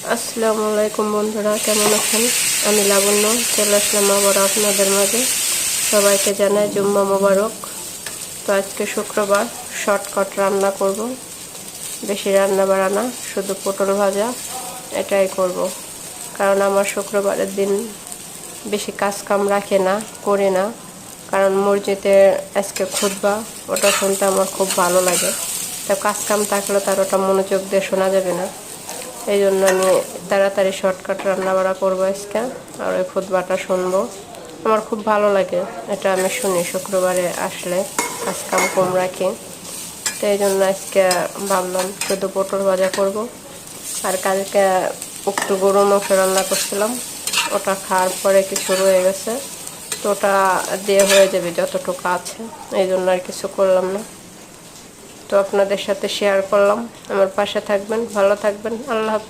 আসসালামু আলাইকুম বন্ধুরা, কেমন আছেন? আমি লাবণ্য চলে আসলাম আবার আপনাদের মাঝে। সবাইকে জানাই জুম্মা মোবারক। তো আজকে শুক্রবার, শর্টকাট রান্না করব। বেশি রান্না বাড়া না, শুধু পটল ভাজা এটাই করব। কারণ আমার শুক্রবারের দিন বেশি কাজ কাম রাখে না, করি না। কারণ মসজিদে আজকে খুতবা, ওটা শুনতে আমার খুব ভালো লাগে। তো কাজ কাম থাকলে তার ওটা মনোযোগ দিয়ে শোনা যাবে না। এই জন্য আমি তাড়াতাড়ি শর্টকাট রান্না বাড়া করবো আজকে, আর ওই খুতবাটা শুনবো। আমার খুব ভালো লাগে, এটা আমি শুনি শুক্রবারে আসলে, কাজ কাম কম রাখি। তো এই জন্য আজকে ভাবলাম শুধু পটল ভাজা করব। আর কালকে একটু গরু মাংস রান্না করছিলাম, ওটা খাওয়ার পরে কিছু রয়ে গেছে, তো ওটা দিয়ে হয়ে যাবে যতটুকু আছে। এই জন্য আর কিছু করলাম না। তো আপনাদের সাথে শেয়ার করলাম। আমার পাশে থাকবেন, ভালো থাকবেন। আল্লাহ হাফেজ।